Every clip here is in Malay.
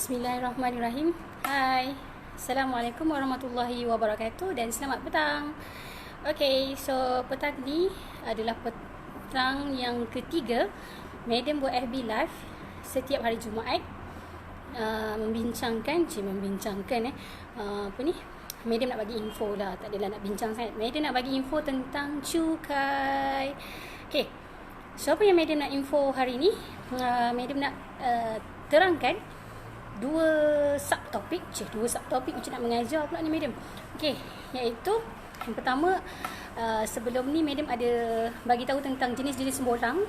Bismillahirrahmanirrahim. Hai. Assalamualaikum warahmatullahi wabarakatuh dan selamat petang. Okay, so petang ni adalah petang yang ketiga Madam buat FB Live setiap hari Jumaat, membincangkan Madam nak bagi info lah, tak adalah nak bincang sangat. Madam nak bagi info tentang cukai. Okay, so apa yang Madam nak info hari ni? Madam nak terangkan dua subtopik macam nak mengajar pula ni Madam. Okey, iaitu yang pertama, sebelum ni Madam ada bagi tahu tentang jenis-jenis borang,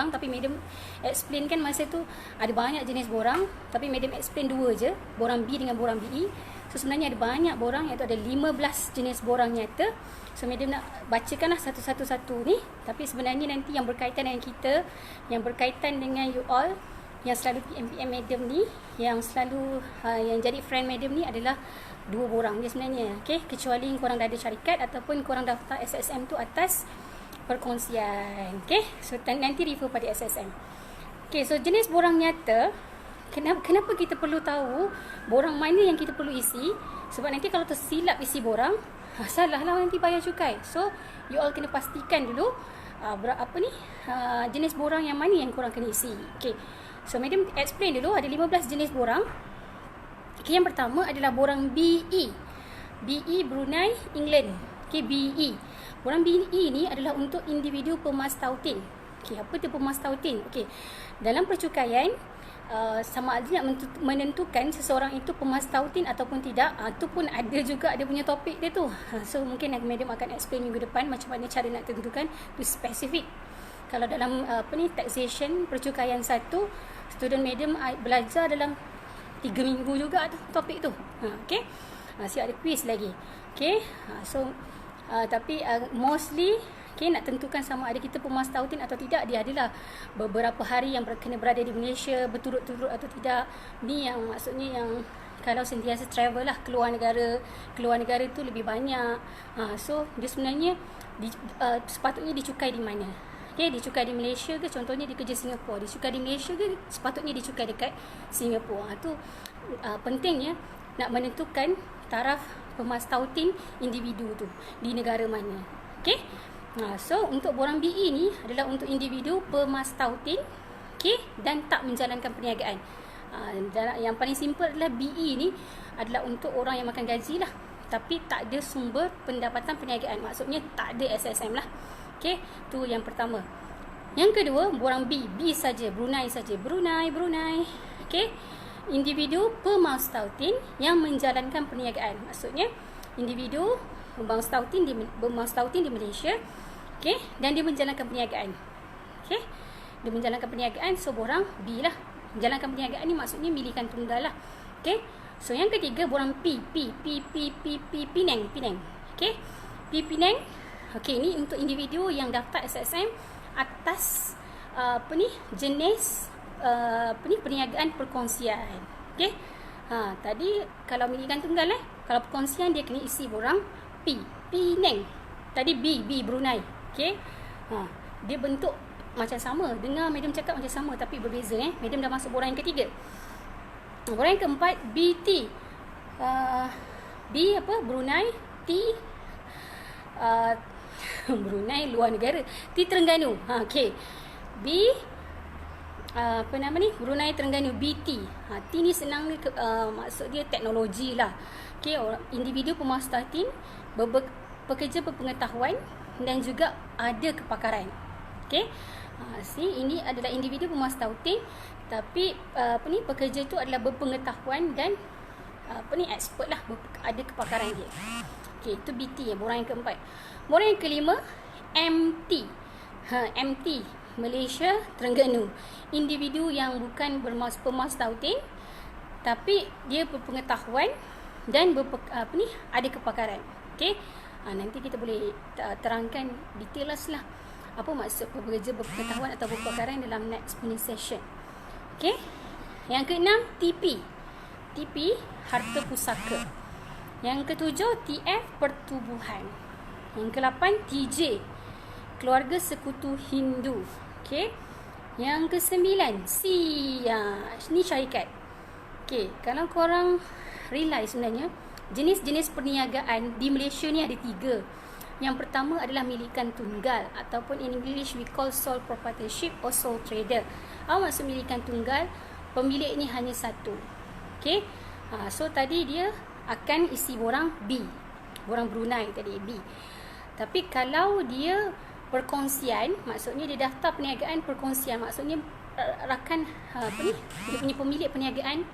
tapi Madam explain kan masa tu ada banyak jenis borang, tapi Madam explain dua je, borang B dengan borang BE. So sebenarnya ada banyak borang, iaitu ada 15 jenis borang nyata. So Madam nak bacakanlah satu-satu ni, tapi sebenarnya nanti yang berkaitan dengan kita, yang berkaitan dengan you all yang selalu PM Madam ni, yang selalu yang jadi friend Madam ni adalah dua borang je sebenarnya. Okay, kecuali korang dah ada syarikat ataupun korang daftar SSM tu atas perkongsian. Okay, so nanti refer pada SSM. Okay, so jenis borang nyata, kenapa kita perlu tahu borang mana yang kita perlu isi? Sebab nanti kalau tersilap isi borang, salah lah nanti bayar cukai. So you all kena pastikan dulu jenis borang yang mana yang korang kena isi. Okay, so Madam explain dulu, ada 15 jenis borang. Okay, yang pertama adalah borang BE. BE Brunei, England. Okay, BE. Borang BE ni adalah untuk individu pemastautin. Okay, apa tu pemastautin? Okay, dalam percukaian, sama ada nak menentukan seseorang itu pemastautin ataupun tidak, tu pun ada juga ada punya topik dia tu. So mungkin Madam akan explain minggu depan macam mana cara nak tentukan, tu spesifik. Kalau dalam taxation percukaian satu, student Madam belajar dalam 3 minggu juga topik tu. Okay, siap ada quiz lagi. Okay, so tapi mostly nak tentukan sama ada kita pemastautin atau tidak, dia adalah beberapa hari yang kena berada di Malaysia berturut-turut atau tidak. Ni yang maksudnya yang kalau sentiasa travel lah keluar negara tu lebih banyak. So dia sebenarnya sepatutnya dicukai di mana? Okay, dicukai di Malaysia ke, contohnya dia kerja Singapura, dicukai di Malaysia ke, sepatutnya dicukai dekat Singapura. Tu pentingnya nak menentukan taraf pemastautin individu tu di negara mana. Okay, so untuk borang BE ni adalah untuk individu pemastautin, okay, dan tak menjalankan perniagaan. Yang paling simple adalah BE ni adalah untuk orang yang makan gaji lah, tapi tak ada sumber pendapatan perniagaan, maksudnya tak ada SSM lah. Okay, tu yang pertama. Yang kedua, borang B saja, Brunei saja, Brunei. Okay, individu pemastautin yang menjalankan perniagaan, maksudnya individu pemastautin di Malaysia, okay, dan dia menjalankan perniagaan. Okay, dia menjalankan perniagaan, so borang B lah. Menjalankan perniagaan ni maksudnya milikan tunggal lah. Okay, so yang ketiga borang Penang. Okay, Penang. Okay, ni untuk individu yang daftar SSM atas jenis perniagaan perkongsian. Okay, tadi kalau milikan tunggal kalau perkongsian dia kena isi borang Penang. Tadi B Brunei. Okay, dia bentuk macam sama, dengar Madam cakap macam sama tapi berbeza. Madam dah masuk borang yang ketiga. Borang yang keempat BT. B Brunei, T Brunei luar negara, T Terengganu. Okay, B Brunei Terengganu, BT. T ni senang ni, maksud dia teknologi lah. Okay, individu pemastautin, pekerja berpengetahuan dan juga ada kepakaran. Okay, ini adalah individu pemastautin tapi pekerja itu adalah berpengetahuan dan expert lah, ada kepakaran dia. Okay, itu BT borang yang keempat. Borang yang kelima MT. MT Malaysia Terengganu, individu yang bukan pemastautin tapi dia berpengetahuan dan ada kepakaran. Okay, nanti kita boleh terangkan detail lah apa maksud pekerja berpengetahuan atau berpengetahuan dalam next punya session. Okay, yang keenam TP harta pusaka. Yang ketujuh TF pertubuhan. Yang ke-8 TJ keluarga sekutu Hindu. Okay, yang ke-9 C, ni syarikat. Okey, kalau korang realize sebenarnya jenis-jenis perniagaan di Malaysia ni ada 3. Yang pertama adalah milikan tunggal ataupun in English we call sole proprietorship or sole trader. Apa maksud milikan tunggal? Pemilik ni hanya satu. Okey. So tadi dia akan isi borang B. Borang Brunei tadi B. Tapi kalau dia perkongsian, maksudnya dia daftar perniagaan perkongsian, maksudnya rakan dia punya pemilik perniagaan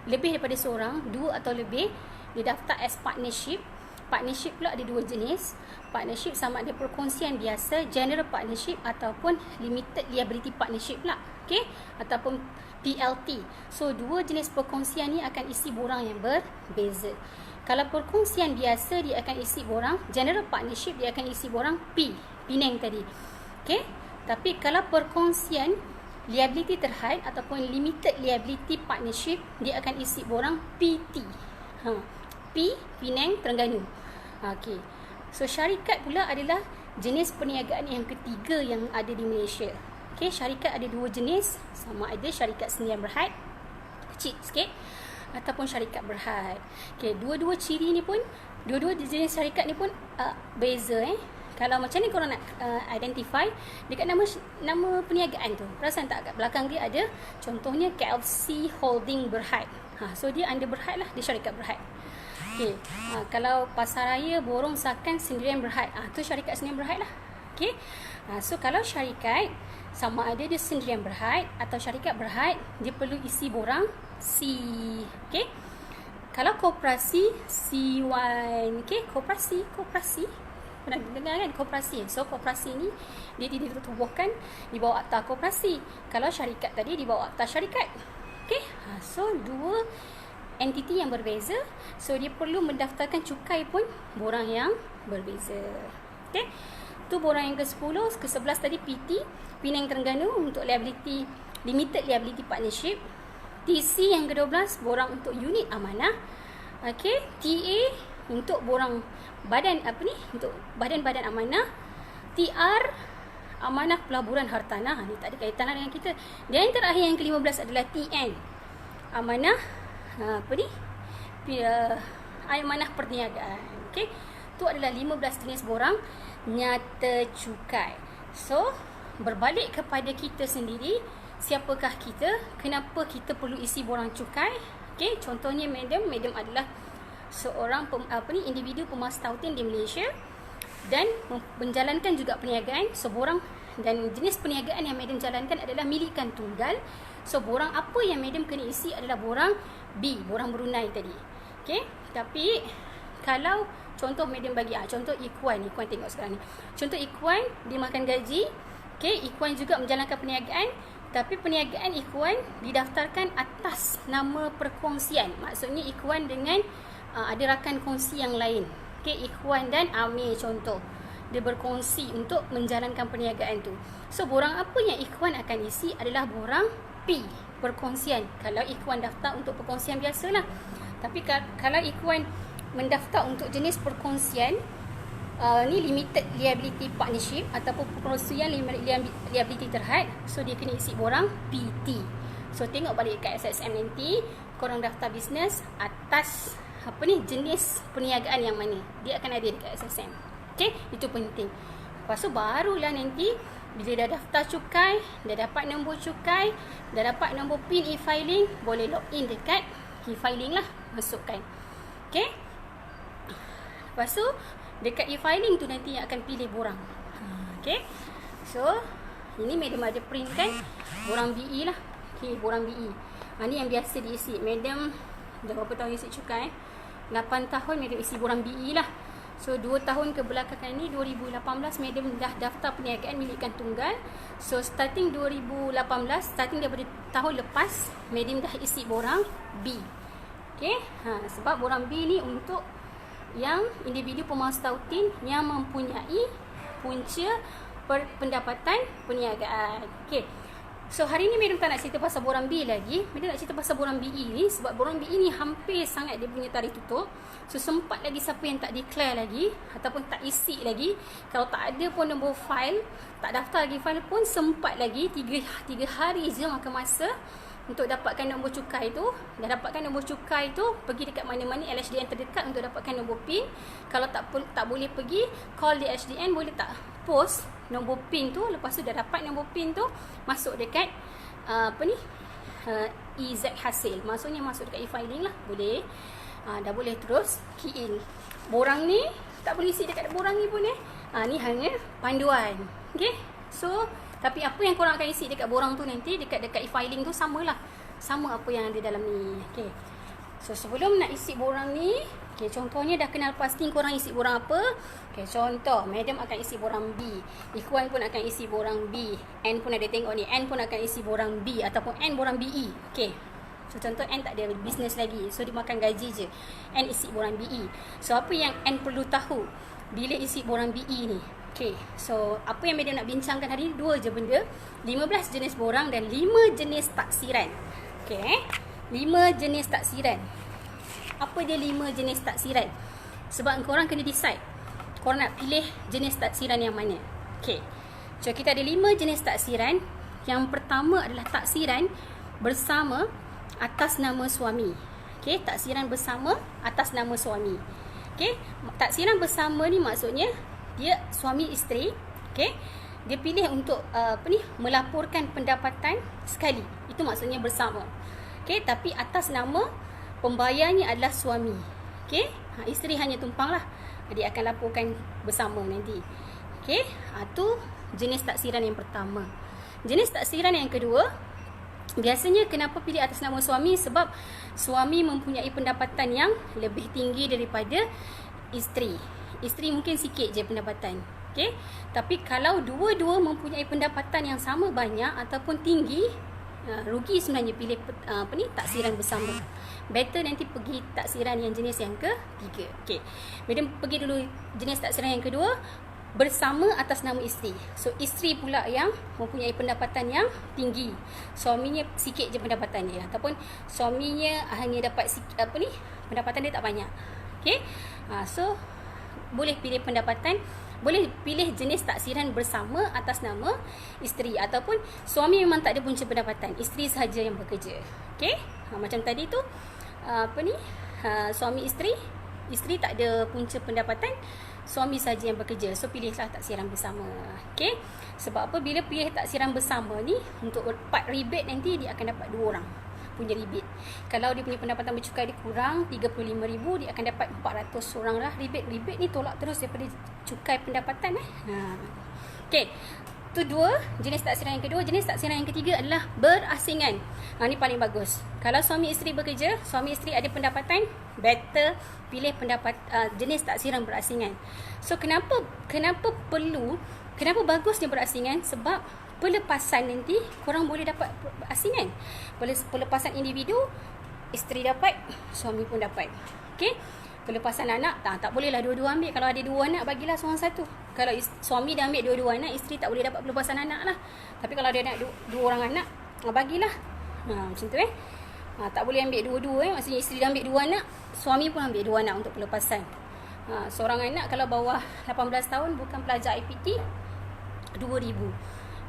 lebih daripada seorang, 2 atau lebih, dia daftar as partnership. Partnership pula ada 2 jenis. Partnership sama ada perkongsian biasa, general partnership, ataupun limited liability partnership pula. Okey, ataupun PLT. So 2 jenis perkongsian ni akan isi borang yang berbeza. Kalau perkongsian biasa dia akan isi borang, general partnership dia akan isi borang P, Penang tadi. Okey, tapi kalau perkongsian liability terhad ataupun limited liability partnership dia akan isi borang PT. P, Penang, Terengganu. Okey. So syarikat pula adalah jenis perniagaan yang ketiga yang ada di Malaysia. Okey, syarikat ada 2 jenis, sama ada syarikat sendirian berhad, kecil sikit, ataupun syarikat berhad. Okey, dua-dua ciri ni pun, dua-dua jenis syarikat ni pun beza Kalau macam ni korang nak identify dekat nama perniagaan tu. Perasan tak kat belakang dia ada contohnya KLC Holding Berhad. So dia under Berhad lah, dia syarikat Berhad. Okey. Kalau Pasaraya Borong Sakan Sendirian Berhad, tu syarikat Sendirian Berhad lah. Okey. So kalau syarikat sama ada dia Sendirian Berhad atau syarikat Berhad, dia perlu isi borang C. Okey. Kalau koperasi C1, okey, koperasi pernah dengar kan koperasi. So koperasi ni dia ditubuhkan di bawah akta koperasi. Kalau syarikat tadi di bawah akta syarikat. Okey. So 2 entiti yang berbeza. So dia perlu mendaftarkan cukai pun borang yang berbeza. Okey. Tu borang yang ke-10, ke-11 tadi PT, Penang Terengganu untuk liability, limited liability partnership. TC yang ke-12 borang untuk unit amanah. Okey, TA untuk borang badan untuk badan-badan amanah. TR amanah pelaburan hartanah, ni tak ada kaitan dengan kita. Dan yang terakhir yang ke-15 adalah TN amanah amanah perniagaan. Okey, tu adalah 15 jenis borang nyata cukai. So berbalik kepada kita sendiri, siapakah kita, kenapa kita perlu isi borang cukai. Okey, contohnya madam adalah seorang individu pemas tautin di Malaysia dan menjalankan juga perniagaan. So borang dan jenis perniagaan yang madam jalankan adalah milikan tunggal. So borang apa yang madam kena isi adalah borang B, borang Brunei tadi. Okey, tapi kalau contoh madam bagi contoh Ikhwan tengok sekarang ni. Contoh Ikhwan dia makan gaji. Okey, Ikhwan juga menjalankan perniagaan, tapi perniagaan Ikhwan didaftarkan atas nama perkongsian. Maksudnya Ikhwan dengan ada rakan kongsi yang lain. Okey, Ikhwan dan Amir contoh. Dia berkongsi untuk menjalankan perniagaan tu. So borang apa yang Ikhwan akan isi adalah borang P, perkongsian. Kalau Ikhwan daftar untuk perkongsian biasalah. Tapi kalau Ikhwan mendaftar untuk jenis perkongsian, ni limited liability partnership ataupun perkongsian liability terhad, so dia kena isi borang PT. So tengok balik kat SSM nanti, korang daftar bisnes atas jenis perniagaan yang mana dia akan ada dekat SSM. Okey, itu penting. Lepas tu barulah nanti bila dah daftar cukai, dah dapat nombor cukai, dah dapat nombor PIN e-filing, boleh login dekat e-filing lah, masukkan. Okey. Lepas tu dekat e-filing tu nanti yang akan pilih borang. Okey. So ini madam ada print kan borang BE lah. Okey, borang BE. Ni yang biasa diisi. Madam dah berapa tahun isi cukai? 8 tahun madam isi borang BE lah. So 2 tahun kebelakangan ni 2018 madam dah daftar perniagaan milikan tunggal. So starting 2018, starting daripada tahun lepas, madam dah isi borang B. Okey, sebab borang B ni untuk yang individu pemas tautin yang mempunyai punca pendapatan perniagaan. Okey. So hari ni madam tak nak cerita pasal borang B lagi. Madam nak cerita pasal borang BE ni sebab borang BE ni hampir sangat dia punya tarikh tutup. So sempat lagi siapa yang tak declare lagi ataupun tak isi lagi, kalau tak ada pun nombor file, tak daftar lagi file pun sempat lagi 3 hari je makan masa. untuk dapatkan nombor cukai tu. Dah dapatkan nombor cukai tu, pergi dekat mana-mana LHDN terdekat untuk dapatkan nombor PIN. Kalau tak boleh pergi, call di HDN, boleh tak post nombor PIN tu. Lepas tu dah dapat nombor PIN tu, masuk dekat EZ hasil. Maksudnya masuk dekat e-filing lah. Boleh. Dah boleh terus key in. Borang ni tak boleh isi dekat borang ni pun ni hanya panduan. Okay. So tapi apa yang korang akan isi dekat borang tu nanti, dekat e-filing tu samalah. Sama apa yang ada dalam ni. Okay. So sebelum nak isi borang ni, okay, contohnya dah kenal pasti korang isi borang apa. Okay, contoh madam akan isi borang B, Ikhwan pun akan isi borang B, N pun ada tengok ni, N pun akan isi borang B ataupun N borang BE. Okay. So contoh N tak ada bisnes lagi, so dia makan gaji je, N isi borang BE. So apa yang N perlu tahu bila isi borang BE ni? Okay, so apa yang madam nak bincangkan hari ni, 2 je benda, 15 jenis borang dan 5 jenis taksiran. Okay, 5 jenis taksiran. Apa dia 5 jenis taksiran? Sebab korang kena decide korang nak pilih jenis taksiran yang mana. Okay, so kita ada 5 jenis taksiran. Yang pertama adalah taksiran bersama atas nama suami. Okay, taksiran bersama atas nama suami. Okay, taksiran bersama ni maksudnya dia suami isteri. Okay, dia pilih untuk melaporkan pendapatan sekali. Itu maksudnya bersama. Okay, tapi atas nama pembayarnya adalah suami. Okay, isteri hanya tumpang lah. Dia akan laporkan bersama nanti. Okay, tu jenis taksiran yang pertama. Jenis taksiran yang kedua, biasanya kenapa pilih atas nama suami? Sebab suami mempunyai pendapatan yang lebih tinggi daripada isteri. Isteri mungkin sikit je pendapatan. Okay? Tapi kalau dua-dua mempunyai pendapatan yang sama banyak ataupun tinggi, rugi sebenarnya pilih taksiran bersama. Better nanti pergi taksiran yang jenis yang ketiga. Okay. Madam pergi dulu jenis taksiran yang kedua, bersama atas nama isteri. So isteri pula yang mempunyai pendapatan yang tinggi, suaminya sikit je pendapatan dia, ataupun suaminya hanya dapat pendapatan dia tak banyak. Okay, so boleh pilih pendapatan, boleh pilih jenis taksiran bersama atas nama isteri, ataupun suami memang tak ada punca pendapatan, isteri sahaja yang bekerja. Okay, macam tadi tu suami isteri tak ada punca pendapatan, suami saja yang bekerja. So pilihlah taksiran bersama. Okay, sebab apa? Bila pilih taksiran bersama ni, untuk part rebate nanti dia akan dapat 2 orang punya rebate. Kalau dia punya pendapatan bercukai dia kurang 35,000, dia akan dapat 400 orang lah rebate. Rebate ni tolak terus daripada cukai pendapatan. Okay, tu 2 jenis taksiran yang kedua. Jenis taksiran yang ketiga adalah berasingan. Ni paling bagus. Kalau suami isteri bekerja, suami isteri ada pendapatan, better pilih jenis taksiran berasingan. So kenapa bagusnya berasingan? Sebab pelepasan nanti korang boleh dapat asingan. Pelepasan individu, isteri dapat, suami pun dapat. Okay, pelepasan anak tak bolehlah dua-dua ambil. Kalau ada 2 anak, bagilah seorang satu. Kalau suami dah ambil 2 anak, isteri tak boleh dapat pelepasan anak lah. Tapi kalau ada anak 2 orang anak, bagilah. Macam tu tak boleh ambil dua-dua. Maksudnya isteri dah ambil 2 anak, suami pun ambil 2 anak untuk pelepasan. Seorang anak kalau bawah 18 tahun bukan pelajar IPT, 2,000.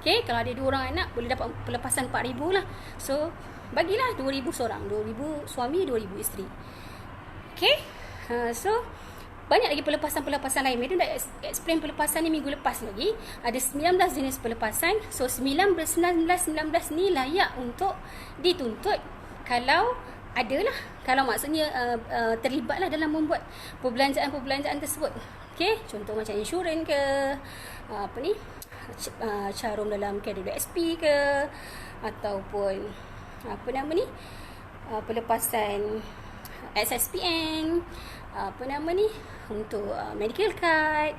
Okay, kalau ada 2 orang anak boleh dapat pelepasan 4,000 lah. So bagilah 2,000 seorang, 2,000 suami, 2,000 isteri. Okay, so banyak lagi pelepasan-pelepasan lain. Madam dah explain pelepasan ni minggu lepas lagi. Ada 19 jenis pelepasan. So 19 ni layak untuk dituntut kalau adalah, kalau maksudnya terlibatlah dalam membuat perbelanjaan tersebut. Okay, contoh macam insurans ke, carum dalam KWSP ke, ataupun pelepasan SSPN, untuk medical card,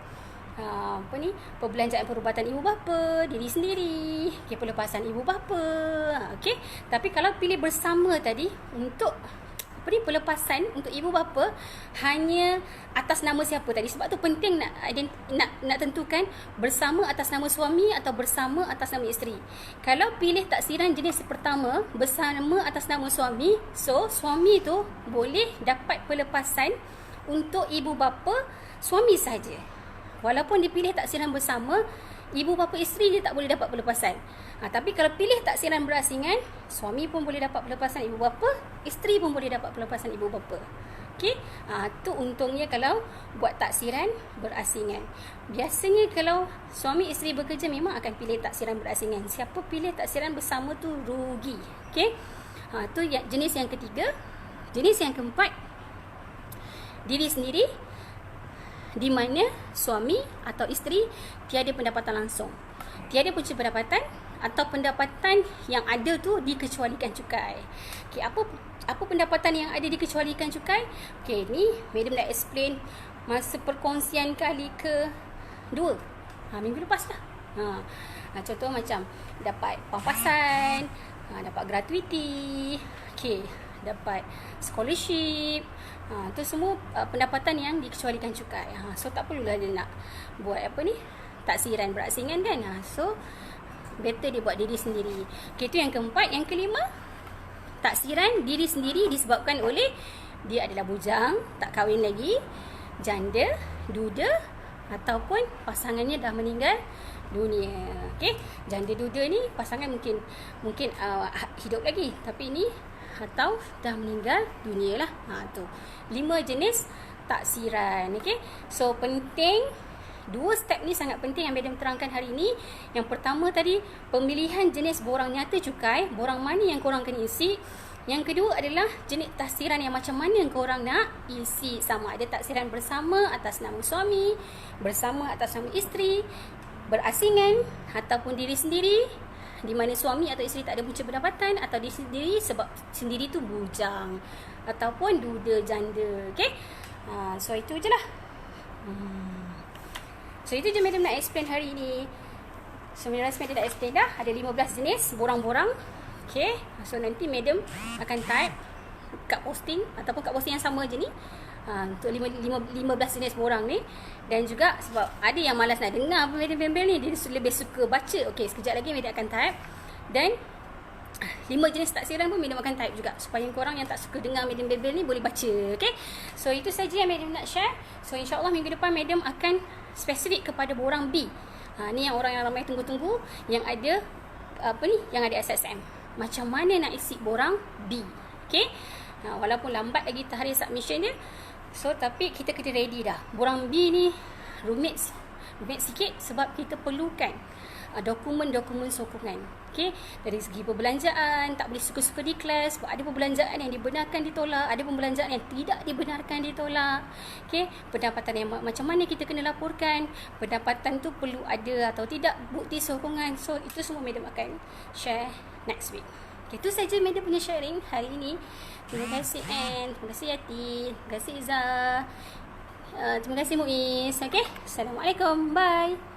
perbelanjaan perubatan ibu bapa diri sendiri, okay, pelepasan ibu bapa. Okay, tapi kalau pilih bersama tadi, untuk pelepasan untuk ibu bapa hanya atas nama siapa tadi. Sebab tu penting nak tentukan bersama atas nama suami atau bersama atas nama isteri. Kalau pilih taksiran jenis pertama bersama atas nama suami, so suami tu boleh dapat pelepasan untuk ibu bapa suami saja. Walaupun dipilih taksiran bersama, ibu bapa isteri dia tak boleh dapat pelepasan. Tapi kalau pilih taksiran berasingan, suami pun boleh dapat pelepasan ibu bapa, isteri pun boleh dapat pelepasan ibu bapa. Okey, tu untungnya kalau buat taksiran berasingan. Biasanya kalau suami isteri bekerja memang akan pilih taksiran berasingan. Siapa pilih taksiran bersama tu rugi. Okey, tu jenis yang ketiga. Jenis yang keempat, diri sendiri, di mana suami atau isteri tiada pendapatan langsung, tiada punca pendapatan atau pendapatan yang ada tu dikecualikan cukai. Okey, apa pendapatan yang ada dikecualikan cukai? Okey, ni madam dah explain masa perkongsian kali ke-2 minggu lepas lah. Contoh macam dapat pampasan, dapat gratuiti, okey, dapat scholarship. Tu semua pendapatan yang dikecualikan cukai. So tak perlulah dia nak buat taksiran berasingan kan. So better dia buat diri sendiri. Okay, tu yang keempat. Yang kelima, taksiran diri sendiri disebabkan oleh dia adalah bujang, tak kahwin lagi, janda, duda ataupun pasangannya dah meninggal dunia. Okay, janda duda ni pasangan mungkin hidup lagi, tapi ni atau dah meninggal dunia lah. Tu 5 jenis taksiran. Okay, so penting, 2 step ni sangat penting yang madam terangkan hari ni. Yang pertama tadi, pemilihan jenis borang nyata cukai, borang mana yang korang kena isi. Yang kedua adalah jenis taksiran yang macam mana yang korang nak isi. Sama ada taksiran bersama atas nama suami, bersama atas nama isteri, berasingan ataupun diri sendiri, di mana suami atau isteri tak ada punca pendapatan, atau diri sendiri sebab sendiri tu bujang ataupun duda, janda. Okay, so itu je lah. So itu je madam nak explain hari ni. So madam dah explain dah, ada 15 jenis borang-borang. Okay, so nanti madam akan type kat posting ataupun kat posting yang sama je ni, untuk 15 jenis borang ni. Dan juga sebab ada yang malas nak dengar madam bembel ni, dia lebih suka baca. Okay, sekejap lagi madam akan type. Dan 5 jenis taksiran pun madam akan type juga, supaya korang yang tak suka dengar madam bembel ni boleh baca. Okay, so itu saja yang madam nak share. So insyaAllah minggu depan madam akan spesifik kepada borang B. Ni yang orang yang ramai tunggu-tunggu, yang ada yang ada SSM. Macam mana nak isi borang B. Okay, walaupun lambat lagi tarikh submission dia, so tapi kita kena ready dah. Borang B ni rumit sikit sebab kita perlukan dokumen-dokumen sokongan. Okay, dari segi perbelanjaan tak boleh suka-suka di kelas, sebab ada perbelanjaan yang dibenarkan ditolak, ada perbelanjaan yang tidak dibenarkan ditolak. Okay, pendapatan yang macam mana kita kena laporkan, pendapatan tu perlu ada atau tidak bukti sokongan. So itu semua madam akan share next week. Okay, itu saja madam punya sharing hari ini. Terima kasih Anne, terima kasih Yati, terima kasih Izzah, terima kasih Muiz. Okay, Assalamualaikum, bye.